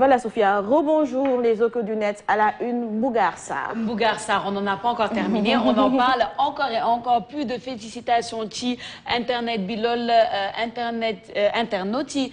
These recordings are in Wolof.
Voilà Sophia, rebonjour les échos du net à la une. Mbougar Sarr. Mbougar Sarr, on n'en a pas encore terminé, on en parle encore et encore. Plus de félicitations ci internet bi lool internautes yi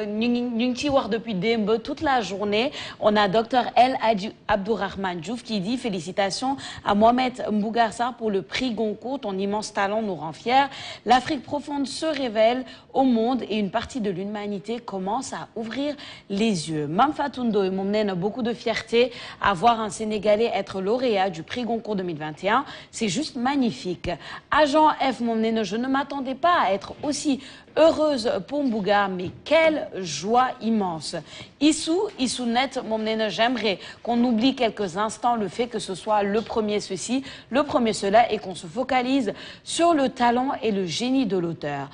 ñu ngi ciy wax depuis démb toute la journée. On a docteur El Hadji Abdourahmane Diouf qui dit félicitations à Mohamed Mbougar Sarr pour le prix Goncourt. Ton immense talent nous rend fiers. L'Afrique profonde se révèle au monde et une partie de l'humanité commence à ouvrir les yeux. Mame Fatou Ndoye moom nee na beaucoup de fierté à voir un Sénégalais être lauréat du prix Goncourt 2021. C'est juste magnifique. Agent F moom nee na je ne m'attendais pas à être aussi heureuse pour Mbougar, mais quelle joie immense. Issounet moom nee na j'aimerais qu'on oublie quelques instants le fait que ce soit le premier ceci, le premier cela et qu'on se focalise sur le talent et le génie de l'auteur.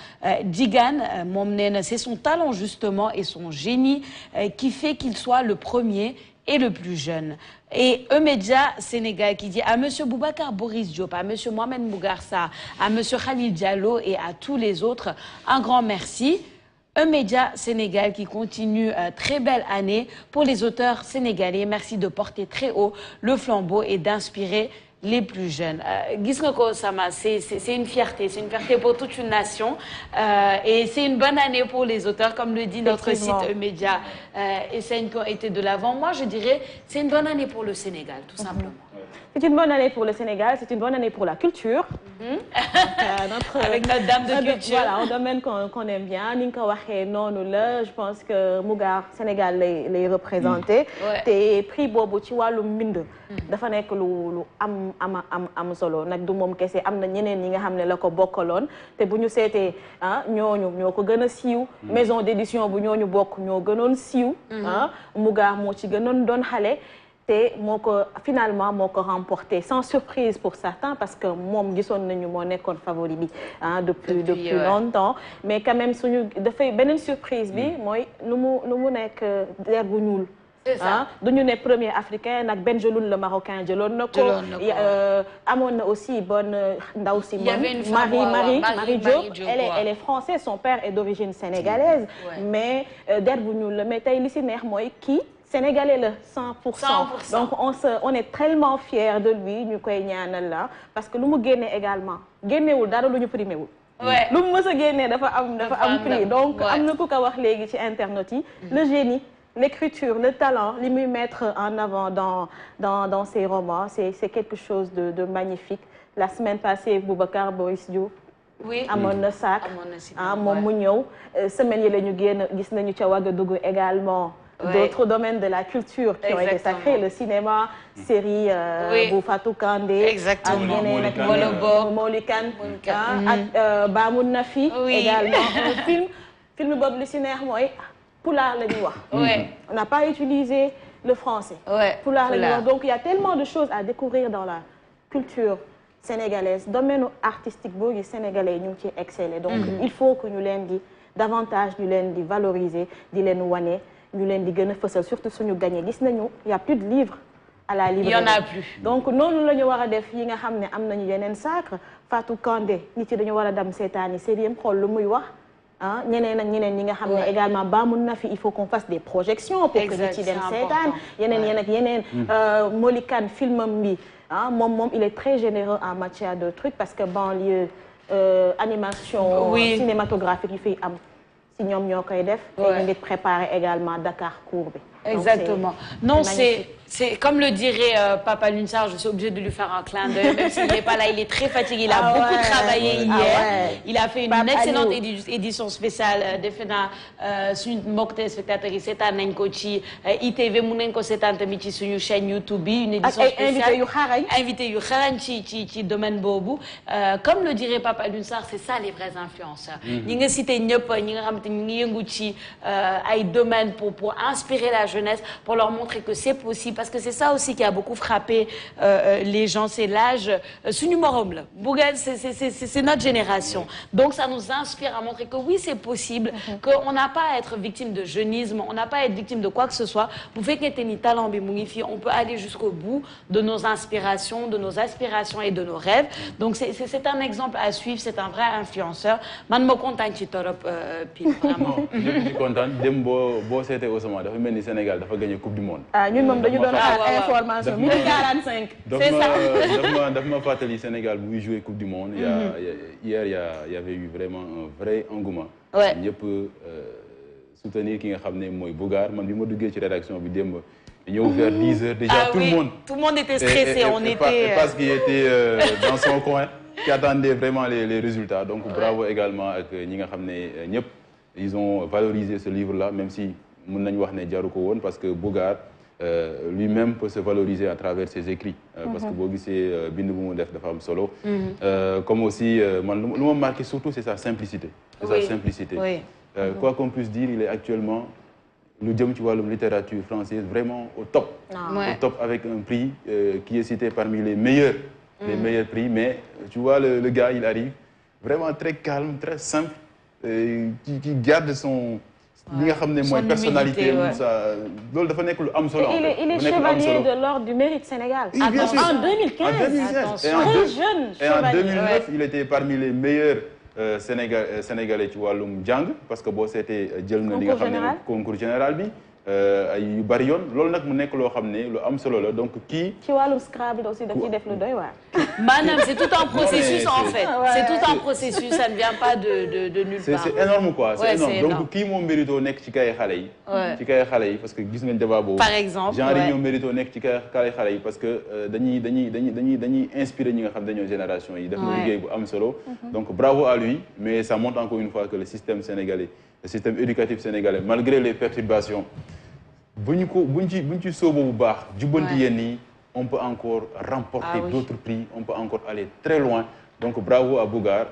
Digan moom nee na c'est son talent justement et son génie qui fait qu'il soit le premier et le plus jeune. Et E-Media Sénégal qui dit à monsieur Boubacar Boris Diop, à monsieur Mohamed Mbougar Sarr, à monsieur Khalil Diallo et à tous les autres, un grand merci. E-Media Sénégal qui continue, très belle année pour les auteurs sénégalais. Merci de porter très haut le flambeau et d'inspirer les plus jeunes. Gis nga ko Sama, c'est une fierté pour toute une nation et c'est une bonne année pour les auteurs, comme le dit notre site E-Media et ceux qui ont été de l'avant. Moi, je dirais c'est une bonne année pour le Sénégal, tout simplement. C'est une bonne année pour le Sénégal, c'est une bonne année pour la culture. Avec notre dame de culture. Voilà, un domaine qu'on aime bien. Ni nga ko waxee noonu la, je pense que Mbougar Sénégal lay représenté. te prix boobu ci wàllu mbind. dafa nekk lu am solo nag du moom kese am na ñeneen ñi nga xam ne la ko bokkaloon te bu ñu seetee ñoo ko gën a siiw. maison d'édition bu ñooñu bokk ñoo gënoon siiw. Mbougar moo ci gënoon doon xale. Finalement moo ko remporté sans surprise pour certains parce que moom gisoon nañu moo nekkoon favori bi depuis longtemps mais quand même suñu dafay beneen surprise bi mooy nu mu nekk der bu ñuul. C'est ça. duñu ne premier africain nag Benjeloun le marocain jëloon na ko. amoon na aussi bonne ndaw si Marie Diop elle est française, son père est d'origine sénégalaise. mais der bu ñuul la mais tey li si neex mooy kii Sénégalais le 100%. Donc on est tellement fiers de lui ñu koy ñaanal la parce que lu mu génne également génnewul dara lu ñu primé wul. lu mu mës a génne dafa am prix donc am na ku ko wax léegi ci internet yi. le génie, l'écriture, le talent li muy mettre en avant dans ses romans c'est quelque chose de magnifique. La semaine passée Boubacar Boris Diop. amoon na sac moom mu ñëw semaine yi la ñu génn gis nañu ca Ouagadougou également. D'autres domaines de la culture qui ont été sacrés, le cinéma, série bu Fatou Kandé, exactement, Molikan, Bamoun Nafi également. film boobu li si neex mooy pulaar la ñuy wax. On n'a pas utilisé le français. Pulaar la ñuy wax donc il y a tellement de choses à découvrir dans la culture sénégalaise. Domaine artistique boobu sénégalais ñu ngi ciy exceller. Donc il faut que ñu leen di davantage ñu leen di valoriser di leen wane. ñu leen di gën a fësal surtout suñu gagné gis nañu y a plus de livres à la librairie. Il y en a plus. donc noonu la ñu war a def yi nga xam ne am nañu yeneen sacre Fatou Kandé nit yi dañu war a dem seetaani sériem xool lu muy wax ñeneen ak ñeneen ñi nga xam ne également Bamoun Nafi il faut qu'on fasse des projections pour que nit yi dem seetaan yeneen ak yeneen Molikan filmam bi moom il est très généreux en matière de trucs parce que banlieue animation cinématographique yi fiy am ñoom ñoo koy def et ñu ngi préparer également Dakar Court bi. Exactement. Non, c'est comme le dirait Papa Lune Sarr, je suis obligée de lui faire un clin d'œil, même s'il n'est pas là, il est très fatigué, il a beaucoup travaillé hier. Il a fait une excellente édition spéciale defe naa suñu mbokk téléspectateurs yi seetaan nañ ko ci ITV mun nañ ko seetaan tamit ci suñu chaîne YouTube bi une édition spéciale invité yu xarañ ci domaine boobu. Comme le dirait Papa Lune Sarr, c'est ça les vrais influenceurs. ñi nga cité ñëpp ñi nga xamante ñi ngi yëngu ci ay domaines pour inspirer la jeunesse, pour leur montrer que c'est possible. parce que c'est ça aussi qui a beaucoup frappé les gens, c'est l'âge. Suñu morom la. Bougane, c'est notre génération. Donc ça nous inspire à montrer que oui, c'est possible, qu'on n'a pas à être victime de jeunisme, on n'a pas à être victime de quoi que ce soit. Vous faites que ni talent bimungifi, on peut aller jusqu'au bout de nos inspirations, de nos aspirations et de nos rêves. Donc c'est un exemple à suivre, c'est un vrai influenceur. Man me content ci torop pile vraiment. Je suis content. Dem bo c'était au sommet, dafa melni Sénégal dafa gagné Coupe du monde. Ah ñun mom dañu doon xaar information 45. C'est ça. Daf ma fatali Sénégal bu jouer Coupe du monde, hier il y avait eu vraiment un vrai engouement. Ouais. Ñëpp soutenir ki nga xamné moy Bougar, man bima duggé ci rédaction bi demb ñëw vers 10 h déjà tout le monde était stressé, on était parce qu'il était dans son coin qui attendait vraiment les résultats. Donc bravo également ak ñi nga xamné ñëpp ils ont valorisé ce livre-là, même si mën nañ wax né jaru ko won parce que Bougar lui-même peut se valoriser à travers ses écrits parce que boo gisee bind bu mu def dafa am solo. Comme aussi man lu ma marqué surtout c'est sa simplicité. Sa simplicité. Quoi qu'on puisse dire, il est actuellement le jëm ci wàllum littérature française vraiment au top. Au top avec un prix qui est cité parmi les meilleurs prix. Mais tu vois le gars, il arrive vraiment très calme, très simple, qui garde son personnalité. Il est chevalier de l'ordre du mérite Sénégal. Oui, bien sûr. En 2015. Très jeune. Et en 2009, il était parmi les meilleurs sénégalais ci wàllum jàng parce que boo seetee jël na li nga xam ne concours général bi ay yu bari yoon loolu nag mu nekk loo xam ne lu am solo la donc kii. ci wàllum Scrabble aussi da ciy def lu doy waar. Maanaam c'est tout un processus en fait. C'est tout un processus, ça ne vient pas de nulle part. C'est énorme quoi, c'est énorme. Donc kii moo mérito nekk ci kay xale yi. ci kay xale yi parce que gis ngeen débat boobu. Par exemple genre yi ñoo mérito nekk ci kay xale yi parce que dañuy inspirer ñi nga xam dañoo génération yi. def na liggéey bu am solo. Donc bravo à lui, mais ça montre encore une fois que le système sénégalais, le système éducatif sénégalais, malgré les perturbations, buñ ci sóobo bu baax jubbanti yenn yi on peut encore remporter d'autres prix, on peut encore aller très loin. Donc bravo à Bougar.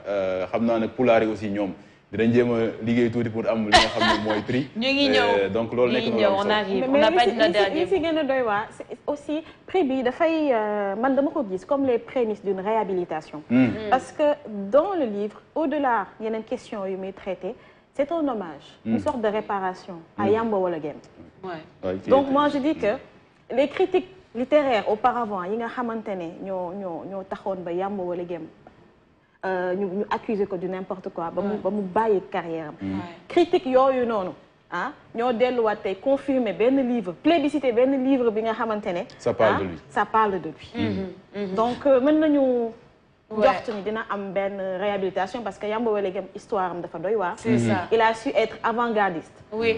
xam naa nag pulaar yi aussi ñoom dinañ jéem a liggéey tuuti pour am li nga xam ne mooy prix. ñu ngi ñëw donc loolu nekk na on arrive, on n'a pas dit le dernier. Mais si gën a doy waar aussi prix bi dafay man dama ko gis comme les prémices d'une réhabilitation. Parce que dans le livre, au-delà yeneen question yu muy traité, c'est un hommage, une sorte de réparation à Yamba Wala Game. Donc moi je dis que les critiques littéraires auparavant yi nga xamante ne ñoo taxoon ba Yamba Wala Game ñu accusé ko de n'importe quoi ba mu bàyyi carrière am. Critique yooyu noonu ñoo delluwaat tey confirmer benn livre plébiscité benn livre bi nga xamante ne. ça parle de lui. Ça parle de lui. Donc mën nañu jox ni dina am benn réhabilitation parce que Yamba Wala Game histoire am dafa doy waar. C'est ça. Il a su être avant-gardiste. Oui.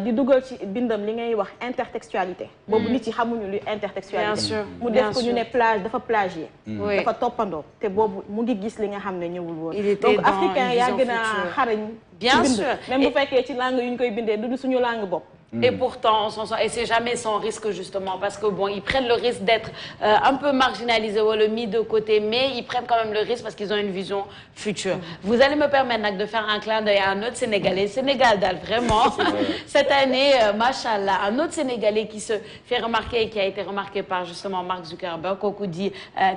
di dugal ci bindam li ngay wax intertextualité. boobu nit yi xamuñu luy intertextualité. Bien sûr. mu def ko ñu ne dafa plagier. dafa toppandoo te boobu mu ngi gis li nga xam ne ñëwul woon. Donc africain yaa gën a xarañ. Bien sûr. Même bu fekkee ci langue yu ñu koy bindee du suñu langue bopp. Et pourtant, on s'en sort. Et c'est jamais sans risque, justement, parce que bon, ils prennent le risque d'être un peu marginalisés ou le mis de côté, mais ils prennent quand même le risque parce qu'ils ont une vision future. Vous allez me permettre de faire un clin d'œil à un autre Sénégalais, Sénégal Dal, vraiment. Cette année, machallah, un autre Sénégalais qui se fait remarquer et qui a été remarqué par justement Mark Zuckerberg, Kokou dit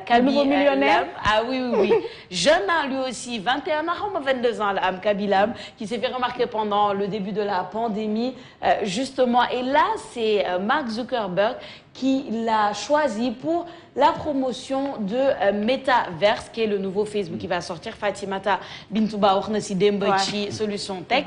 Kaby millionnaire. Ah oui. Jeune, lui aussi, 21 ans, 22 ans, Kaby Lam, qui s'est fait remarquer pendant le début de la pandémie, justement, et là, c'est Mark Zuckerberg qui l'a choisi pour la promotion de Metaverse, qui est le nouveau Facebook qui va sortir. Fatimata Bintouba Ornesi Dembochi, Solution Tech.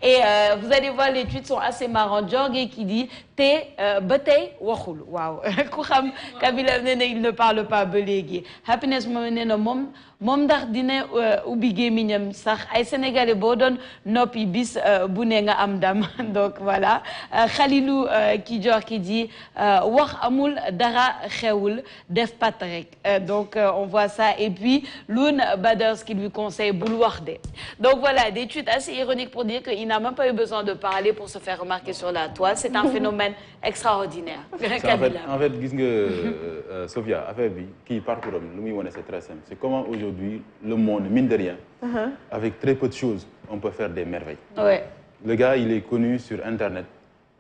Et vous allez voir, les tweets sont assez marrants. Jorge qui dit Te Batei Wahul. Waouh. Kouham Kabila Nene, il ne parle pas belégui. Happiness Momenene Mom Dardine Ubigé Minyam Sach. Ay Sénégalais Bodon Nopi Bis Bounenga Amdam. Donc voilà. Khalilou qui dit Wah Amoul Dara Kheoul Def Patrek. Donc on voit ça. Et puis Loun Baders qui lui conseille Boulouarde. Donc voilà, des tweets assez ironiques pour dire qu'il n'a même pas eu besoin de parler pour se faire remarquer sur la toile. C'est un phénomène extraordinaire. En fait, Sophia, affaire qui parcourt c'est très simple. C'est comment aujourd'hui le monde, mine de rien, avec très peu de choses, on peut faire des merveilles. Ouais. Le gars, il est connu sur Internet.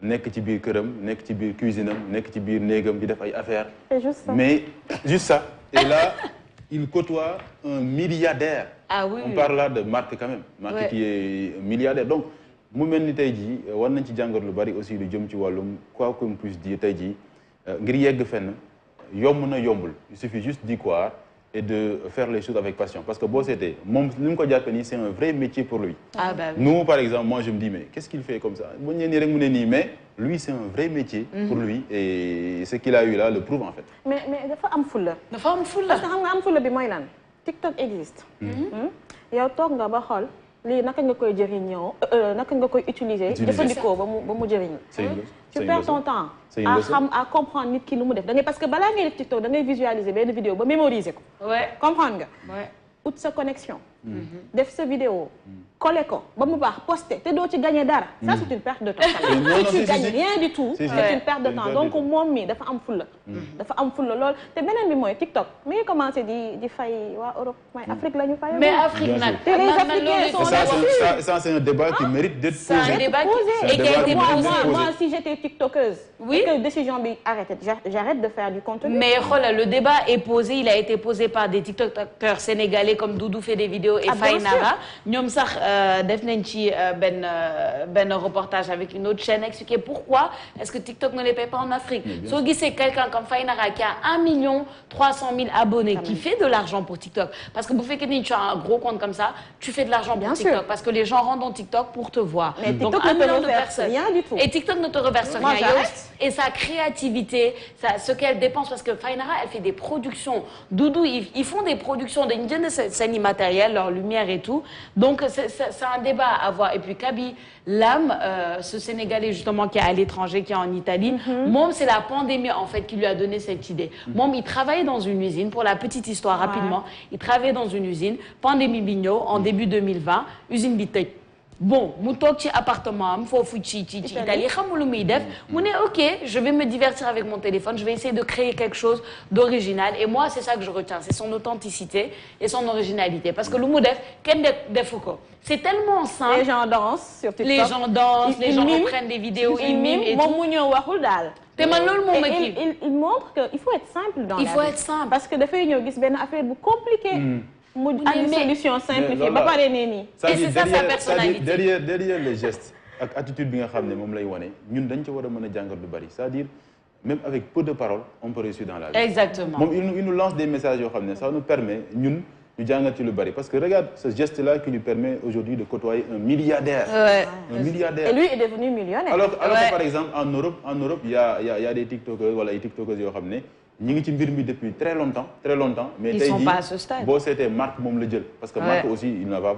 nekk ci biir këram nekk ci biir cuisine am nekk ci biir néegam di def ay affaires. C'est juste ça. Mais juste ça. Et là il côtoie un milliardaire. Ah oui. On parle là de Marc quand même. Marc qui est milliardaire. Donc mu mel ni tey jii war nañ ci jàngat lu bari aussi lu jëm ci wàllum quoi qu'on puisse dire tey jii ngir yegg fenn yomb na yombul. Il suffit juste d'y croire et de faire les choses avec passion. Parce que bon, c'était, c'est un vrai métier pour lui. Ah bah oui. Nous, par exemple, moi je me dis, mais qu'est-ce qu'il fait comme ça? Mais lui, c'est un vrai métier pour lui et ce qu'il a eu là le prouve en fait. Mais il faut am fulla. Il faut am fulla. Parce que xam nga am fulla bi mooy lan TikTok existe. yow toog nga ba xool lii naka nga koy jëriñoo naka nga koy utiliser. jëfandikoo ba mu jëriñ. Tu perds ton temps à comprendre nit ki lu mu def da ngay parce que balaa ngay def TikTok da ngay visualiser benn vidéo ba mémoriser ko. comprendre nga. ut sa connexion. def sa vidéo. coller ko ba mu baax poster te doo ci gagner dara. ça c'est une perte de temps. tu gagnes rien du tout. c'est une perte de temps donc moom mi dafa am fulla. dafa am fulla lool te beneen bi mooy TikTok mi ngi commencé di fay waa Europe mooy Afrique la ñu fay. mais Afrique nag les Africains sont là-dessus. Ça c'est un débat qui mérite d'être posé. C'est un débat et qui a été posé. Moi si j'étais tiktokeuse. Oui. Que décision bi j'arrête de faire du contenu. Mais xoolal le débat est posé, il a été posé par des tiktokers sénégalais comme Doudou fait des vidéos et Faynara. ñoom sax def nañ ci benn reportage avec une autre chaîne expliquer pourquoi est-ce que TikTok ne les paie pas en Afrique. Soo gisee quelqu'un comme Faynara qui a 1,3 million abonnés qui fait de l'argent pour TikTok parce que bu fekkee ni tu as un gros compte comme ça tu fais de l'argent pour TikTok parce que les gens rentrent dans TikTok pour te voir. Mais donc TikTok 1 ne million te de personnes rien du tout. Et TikTok ne te reverse rien. Et sa créativité, ce qu'elle dépense parce que Faynara elle fait des productions. Doudou ils font des productions dañu jënd seen i matériel leur lumière et tout donc c'est un débat à avoir. Et puis Kaby Lam ce Sénégalais justement qui est à l'étranger qui est en Italie moom c'est la pandémie en fait qui lui a donné cette idée. Moom il travaillait dans une usine pour la petite histoire rapidement il travaillait dans une usine pandémie bi ñëw en début 2020 usine bi tëj. Bon mu toog ci appartement am foofu ci Italie xamul lu muy def mu ne ok je vais me divertir avec mon téléphone je vais essayer de créer quelque chose d'original et moi c'est ça que je retiens c'est son authenticité et son originalité parce que lu mu def kenn defu ko c'est tellement simple. Les gens dansent sur TikTok. Les gens dansent les gens reprennent des vidéos ils miment et tout moom mu ñëw waxul daal. te man loolu moom ma kii il montre que il faut être simple dans la vie. Il faut être simple parce que dafay ñëw gis benn affaire bu compliqué. mu andi solution simplifiée ba pare nee nii. et c'est ça sa personnalité. derrière les gestes ak attitude bi nga xam ne moom lay wane ñun dañ ci war a mën a jàngat lu bari c'est-à-dire même avec peu de paroles on peut réussir dans la vie. Exactement. moom il nous lance des messages yoo xam ne ça nous permet ñun ñu jàngat ci lu bari parce que regarde ce geste-là qui lui permet aujourd'hui de côtoyer un milliardaire. Un milliardaire. Et lui est devenu millionnaire. Alors que par exemple en Europe il y a des tiktokers wala ay tiktokers yoo xam ne ñi ngi ci mbir mi depuis très longtemps mais ils tey sont pas à ce stade. boo seetee Marc moom la jël parce que Marc aussi il n'a pas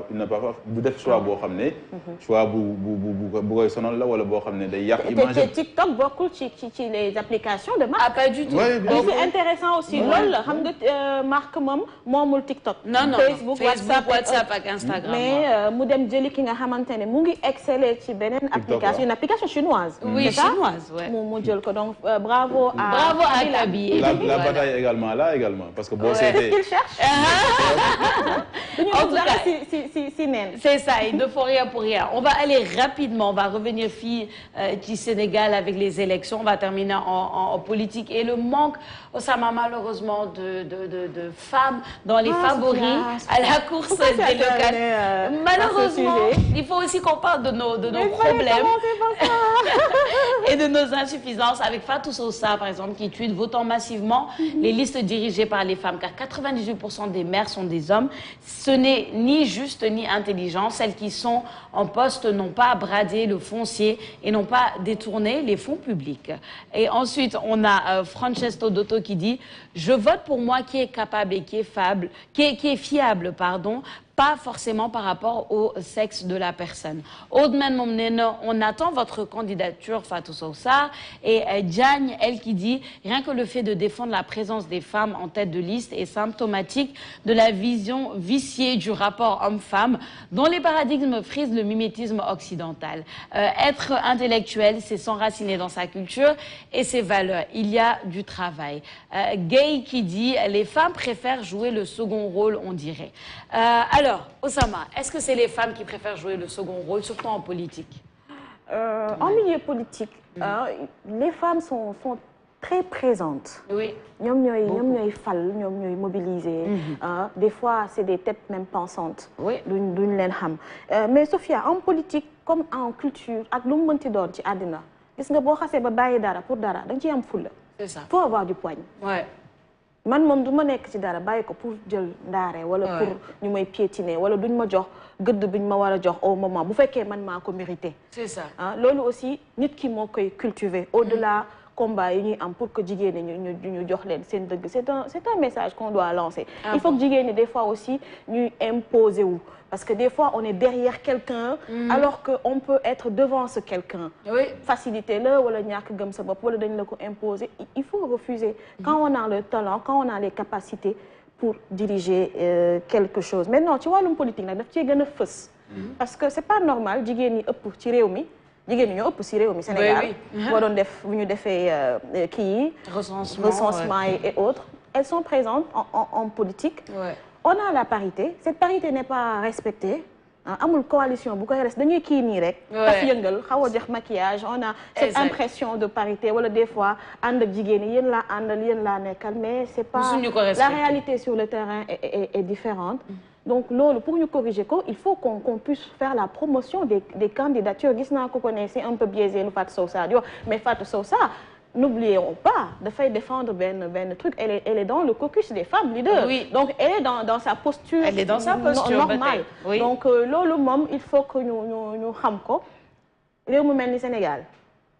bu def choix boo xam ne choix bu koy sonal la wala boo xam ne day yàq image te TikTok bokkul ci les applications de Marc. Ah pas du tout. C'est intéressant aussi loolu la xam nga Marc moomul TikTok. non Facebook WhatsApp ak Instagram. mais mu dem jëli ki nga xamante ne mu ngi exceller ci beneen application une application chinoise. Oui chinoise mu jël ko donc bravo à Kaby. La bataille également là parce que bon c'était. Qu'est-ce qu'il cherche? En tout cas, c'est ça, il ne faut rien pour rien. On va aller rapidement, on va revenir du Sénégal avec les élections, on va terminer en politique et le manque, Osama, malheureusement, de femmes dans les favoris à la course des locales. Malheureusement, il faut aussi qu'on parle de nos problèmes et de nos insuffisances avec Fatou Sosa, par exemple, qui tweet votant massivement les listes dirigées par les femmes, car 98% des maires sont des hommes. Ce n'est ni juste ni intelligent. Celles qui sont en poste n'ont pas bradé le foncier et n'ont pas détourné les fonds publics. Et ensuite, on a Francesco Dotto qui dit « Je vote pour moi qui est capable et qui est fiable, pardon, pas forcément par rapport au sexe de la personne. » Audman Momneno, on attend votre candidature, Fatou Sosa. Et Diagne, elle qui dit « Rien que le fait de défendre la présence des femmes en tête de liste est symptomatique de la vision viciée du rapport homme-femme dont les paradigmes frisent le mimétisme occidental. Être intellectuel, c'est s'enraciner dans sa culture et ses valeurs. Il y a du travail. » Gay qui dit « Les femmes préfèrent jouer le second rôle, on dirait. » Alors, Osama, est-ce que c'est les femmes qui préfèrent jouer le second rôle, surtout en politique? En milieu politique, les femmes sont très présentes. Oui. Ñoom ñooy fal, ñoom ñooy mobiliser. Des fois, c'est des têtes même pensantes. Oui. duñ leen xam. Mais Sophia, en politique comme en culture ak lu mu mënti doon ci àddina gis nga boo xasee ba bàyyi dara pour dara da nga ciy am fulla. C'est ça. Faut avoir du poigne. Ouais. Man moom du ma nekk ci dara bàyyi ko pour jël ndaare wala pour ñu may piétiner wala duñ ma jox gëdd biñ ma war a jox au moment bu fekkee man maa ko mérité. C'est ça. Loolu aussi nit ki moo koy cultiver au-delà combat yi ñuy am pour que jigéen ñi ñu jox leen seen dëgg c'est un message qu'on doit lancer. Il faut que jigéen ñi des fois aussi ñuy imposer wu parce que des fois on est derrière quelqu'un alors que on peut être devant ce quelqu'un. Oui. Facilité la wala ñàkk gëm sa bopp wala dañ la ko imposer il faut refuser quand on a le talent quand on a les capacités pour diriger quelque chose. Maintenant ci wàllum politique nag daf cee gën a fës parce que c'est pas normal jigéen ñi ëpp ci réew mi jigéen ñi ñoo ëpp ci réew mi Sénégal boo doon def bu ñu defee kii yi recensement et autres elles sont présentes en politique. On a la parité cette parité n'est pas respectée amul coalition bu koy res dañuy kii nii rek taf yëngal xaw a jox maquillage on a cette impression de parité wala des fois ànd ak jigéen ñi yéen laa àndal yéen laa nekkal mais c'est pas la réalité sur le terrain est différente. Donc loolu pour ñu corriger ko il faut qu'on puisse faire la promotion des candidatures gis naa ko ne c'est un peu biaisé nu Fatou Sow Sarr di wax mais Fatou Sow Sarr n'oublions pas dafay défendre benn truc elle est dans le caucus des femmes leaders. Oui. Donc elle est dans sa posture. Elle est dans sa posture normale. Oui. Donc loolu moom il faut que ñu xam ko réew mu mel ni Sénégal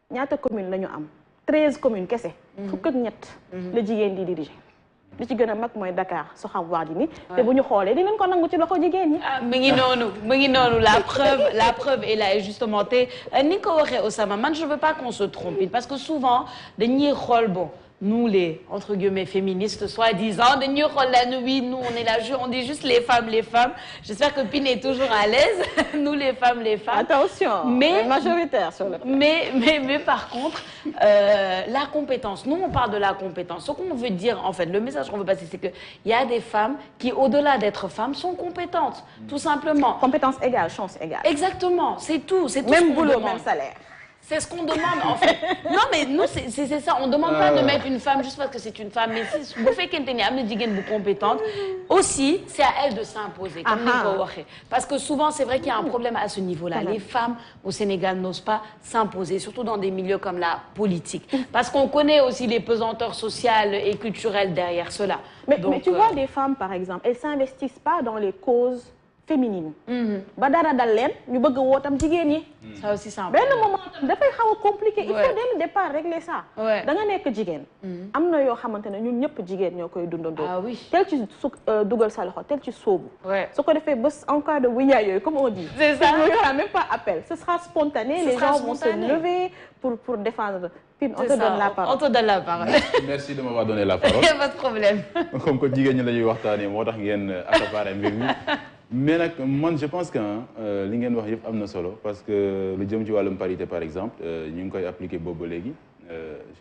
ñaata commune la ñu am 13 communes kese. fukk ak ñett la jigéen di diriger. li ci gën a mag mooy Dakar soo xam waa di ni te bu ñu xoolee dinañ ko nangu ci loxo jigéen ñi. mi ngi noonu la preuve est là et justement te ni nga ko waxee Osama man je veux pas qu'on se trompe parce que souvent dañuy xool bon nous les entre guillemets féministes soi-disant dañuy xool la oui nous on est là on dit juste les femmes j'espère que Pine est toujours à l'aise nous les femmes attention mais majoritaire sur le mais par contre la compétence nous on parle de la compétence ce qu'on veut dire en fait le message qu'on veut passer c'est que il y a des femmes qui au-delà d'être femmes sont compétentes tout simplement compétence égale chance égale exactement c'est tout même boulot même salaire. C'est ce qu'on demande en fait. Non mais nous c'est ça on demande pas de mettre une femme juste parce que c'est une femme mais si bu fekkente ni am na jigéen bu compétente aussi c'est à elle de s'imposer comme ni ko waxee parce que souvent c'est vrai qu'il y a un problème à ce niveau-là les femmes au Sénégal n'osent pas s'imposer surtout dans des milieux comme la politique parce qu'on connaît aussi les pesanteurs sociales et culturelles derrière cela. Mais tu vois des femmes par exemple elles s'investissent pas dans les causes féminine. ba dara dal leen ñu bëgg a woo tam jigéen ñi. ça aussi c'est benn moment tam dafay xaw a compliqué. il faut dès le départ régler ça. da nga nekk jigéen. am na yoo xamante ne ñun ñëpp jigéen ñoo koy dundandoo. ah oui tel ci dugal sa loxo tel ci sóobu. su ko defee bés en cas de wuyaay yooyu comme on dit. c'est ça il y aura même pas appel ce sera spontané. Les gens vont se lever pour défendre. Pine on te donne la parole. On te donne la parole. Merci de m'avoir donné la parole. Il y a pas de problème. comme que jigéen ñi la ñuy waxtaanee moo tax ngeen accaparer mbir mi. mais nag man je pense que li ngeen wax yëpp am na solo parce que lu jëm ci wàllum parité par exemple ñu ngi koy appliquer boobu ba léegi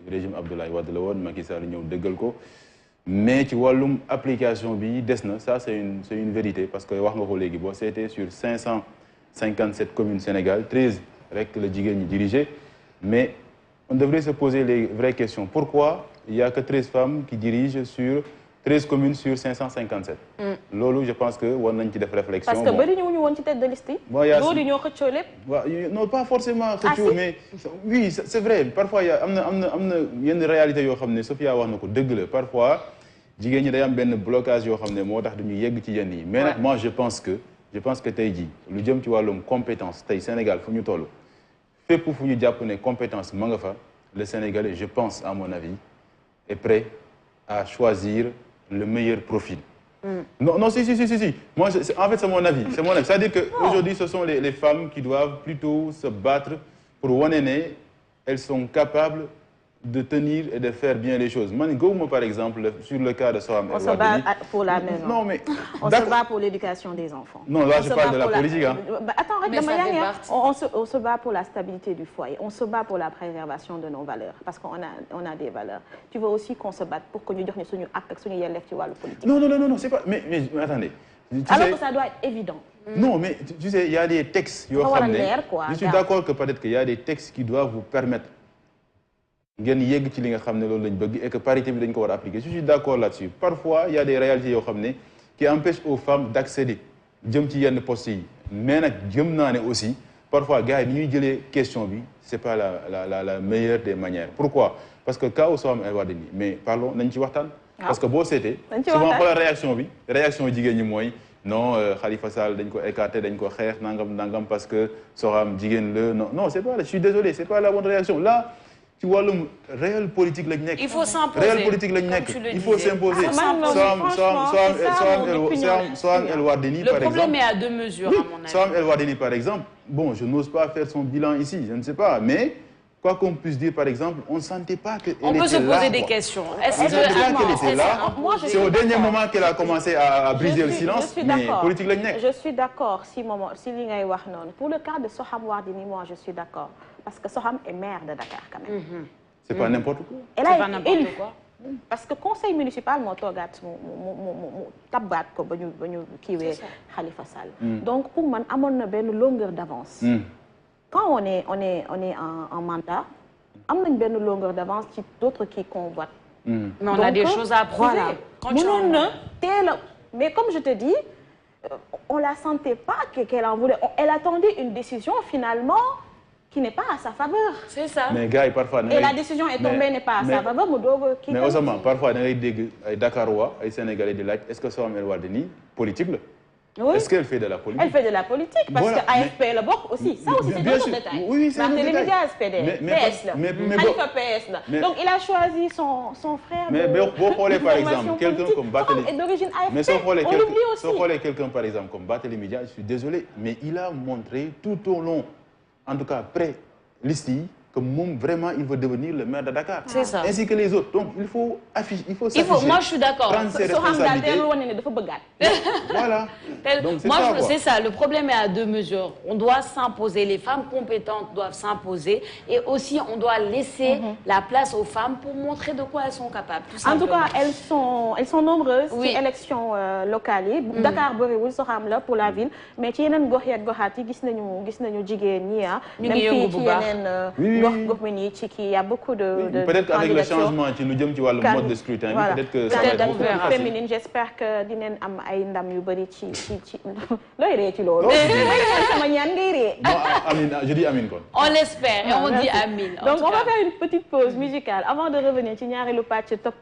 régime Abdoulaye Wade la woon Macky Sall ñëw dëggal ko mais ci wàllum application bi des na ça c'est une vérité parce que wax nga ko léegi boo seetee sur 557 communes Sénégal 13 rek la jigéen ñi dirigé mais on devrait se poser les vraies questions pourquoi il y a que 13 femmes qui dirigent sur 13 communes sur 557. loolu je pense que war nañ ci def réflexion. parce que bëri ñu woon ci tête de liste yi. loolu ñoo xëccoo lépp. waaw non pas forcément xëccoo mais oui c'est vrai parfois am na yenn réalité yoo xam ne Sophia wax na ko dëgg la parfois jigéen ñi day am benn blocage yoo xam ne moo tax duñu yegg ci yenn yi. mais nag moi je pense que tey jii lu jëm ci wàllum compétence tey Sénégal fu ñu toll fépp fu ñu jàpp ne compétence ma nga fa le Sénégalais je pense à mon avis est prêt à choisir le meilleur profil. Non, si. Moi, en fait, c'est mon avis. C'est-à-dire qu'aujourd'hui, ce sont les femmes qui doivent plutôt se battre pour one année. Elles sont capables de tenir et de faire bien les choses. Man, Gouma, par exemple, sur le cas de Soham. On se bat pour la maison. Non, mais... On se bat pour l'éducation des enfants. Non, là, je parle de la politique. On se bat pour la stabilité du foyer. On se bat pour la préservation de nos valeurs. Parce qu'on a des valeurs. Tu veux aussi qu'on se batte pour que nous donnions nos actes, nos yelleufs, tu vois, le politique. Non, c'est pas... Mais attendez. Alors que ça doit être évident. Non, mais tu sais, il y a des textes. Je suis d'accord que peut-être qu'il y a des textes qui doivent vous permettre ngeen yegg ci li nga xam ne loolu lañ bëgg et que parité bi dañ ko war a appliquer. Je suis d'accord là-dessus. Parfois, il y a des réalités yoo xam ne qui empêchent aux femmes d'accéder jëm ci yenn postes yi. Mais nag jëm naa ne aussi parfois gars yi ni ñuy jëlee question bi c'est pas la meilleure des manières. Pourquoi? Parce que cas où Soham El Wardini mais parlons nañ ci waxtaan. Parce que boo seetee souvent xoolal réaction jigéen ñi mooy non Khalifa Sall dañ ko écarté dañ ko xeex nangam parce que Soham jigéen la non c'est pas, je suis désolé, c'est pas la bonne réaction. Là ci wàllum réel politique lañ nekk. Il faut s'imposer. Réel politique lañ nekk. Il faut s'imposer. Soham El Wardini par exemple. Le problème est à deux mesures, à mon avis. Soham El Wardini par exemple, bon, je n'ose pas faire son bilan ici, je ne sais pas, mais quoi qu'on puisse dire, par exemple, on ne sentait pas qu'elle était là. On peut se poser des questions. Est-ce qu'elle était là? C'est au dernier moment qu'elle a commencé à briser le silence. Mais politique lañ nekk. Je suis d'accord si li ngay wax noonu. Pour le cas de Soham Wardini, moi je suis d'accord. Parce que Soham est maire de Dakar quand même. C'est pas n'importe quoi. Elle a été élue. Parce que conseil municipal moo toogaat mu tabbaat ko ba ñu kiiwee Khalifa Sall. Donc pour man amoon na benn longueur d'avance. Quand on est en mandat, am nañ benn longueur d'avance ci d'autres qui convoitent. Mais on a des choses à prouver. Mënoon na teel a mais comme je te dis, on la sentait pas qu'elle en voulait. Elle attendait une décision finalement qui n'est pas à sa faveur. C'est ça. Mais gars yi parfois. Et la décision est tombée n'est pas à sa faveur mu doog a kii. Mais Osama parfois da ngay dégg ay Dakarois ay Sénégalais di laaj est-ce que Soham El Wardini politique la. Oui. Est-ce qu'elle fait de la politique? Elle fait de la politique parce que AFP la bokk aussi. Ça aussi c'est d'autres détails. Oui, c'est un détail. Barthélémy Dias PS la. Khalifa PS la. Donc il a choisi son frère. Mais boo xoolee par exemple quelqu'un comme Barthélémy. Est d'origine AFP. Mais soo xoolee quelqu'un par exemple comme Barthélémy Dias, je suis désolé, mais il a montré tout au long, en tout cas pré-liste yi, que moom vraiment il veut devenir le maire de Dakar. C'est ça. Ainsi que les autres. Donc il faut s'afficher. Moi je suis d'accord. Prendre ses responsabilités. Voilà. Donc moi c'est ça. Le problème est à deux mesures. On doit s'imposer. Les femmes compétentes doivent s'imposer et aussi on doit laisser la place aux femmes pour montrer de quoi elles sont capables. En tout cas, elles sont nombreuses. Oui. Ci élections locales yi. Dakar bëriwul Soham la pour la ville, mais ci yeneen gox yeeg goxaat yi gis nañu jigéen ñi ñu ngi yëngu bu baax. Il y a beaucoup de peut-être qu'avec le changement ci lu jëm ci wàllu mode de scrutin peut-être que ça va être beaucoup plus facile. Féminine, j'espère que dinañ am ay ndam yu bari ci looy ree ci loolu. sama ñaan ngay ree. Amin, je dis amin kon. On l'espère et on dit amin. Donc on va faire une petite pause musicale avant de revenir ci ñaareelu pàcc Tok Tok.